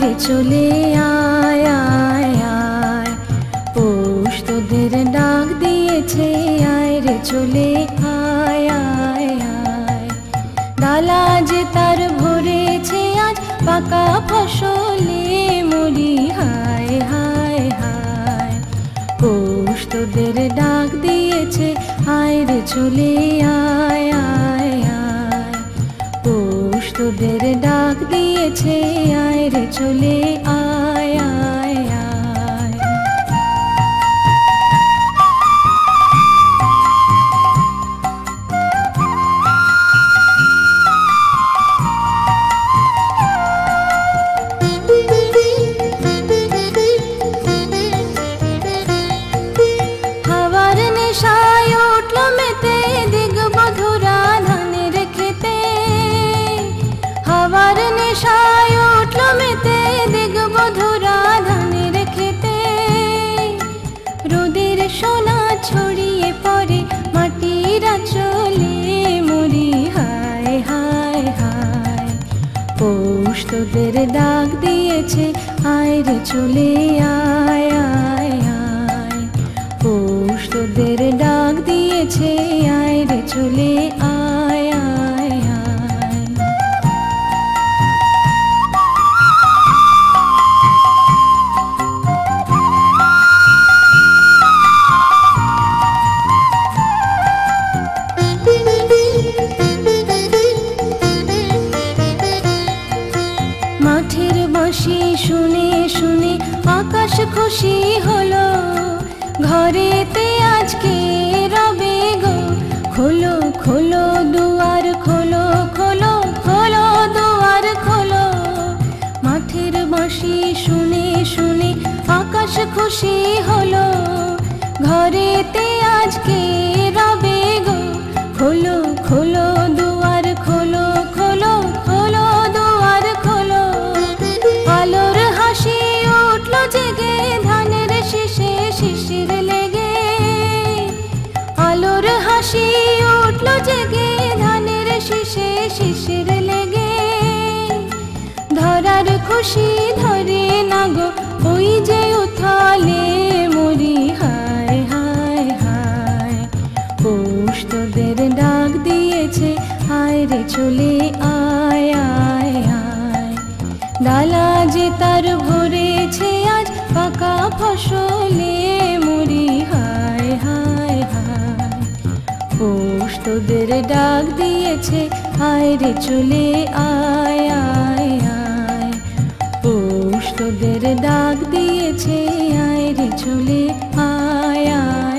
রে চলে আয় আয় আয়, পৌষ তোদের ডাক দিয়েছে, আয় রে চলে আয় আয় আয়। ডালা যে তার ভরেছে আজ পাকা ফসলে মরি, হায় হায় হায়। পৌষ তোদের ডাক দিয়েছে, আয় রে চলে আয় আয় আয়। পৌষ তোদের ডাক দিয়েছে, আয় রে চলে আয় আয় আয়। হাওয়ার নেশায় উঠল মেতে দিগবধুরা ধানের খেতে, হাওয়ার নেশায় উঠল মেতে দিগবধুরা ধানের খেতে। রোদের সোনা ছড়িয়ে পড়ে মাটির আঁচলে মরি, হায় হায় হায়। পৌষ তোদের ডাক দিয়েছে, আয় রে চলে আয় আয় আয়। পৌষ তোদের ডাক দিয়েছে, আয় রে চলে আয় আয় আয়। মাঠের বাঁশি শুনে শুনে আকাশ খুশি হলো, ঘরেতে আজকে রবে গো। খোলো খোলো দুয়ার খোলো, খোলো খোলো দুয়ার খোলো। মাঠের বাঁশি শুনে শুনে আকাশ খুশি হলো, ঘরেতে আজকে রবে গো। খোলো খোলো দুয়ার খোলো, খোলো খোলো দুয়ার খোলো। আলোর হাসি উঠল জেগে ধানের শীষে শিশির লেগে, আলোর হাসি উঠল জেগে ধানের শীষে শিশির লেগে। ধরার খুশি ধরে না গো ওই যে উথালে মরি, হায় হায় হায়। পৌষ তোদের ডাক দিয়েছে, আয় রে চলে আয় আয় আয়। ডালা যে তার ভরেছে আজ পাকা ফসলে মরি, হায় হায় হায়। পৌষ তোদের ডাক দিয়েছে, আয় রে চলে আয় আয় আয়। পৌষ তোদের ডাক দিয়েছে, আয় রে চলে আয় আয়।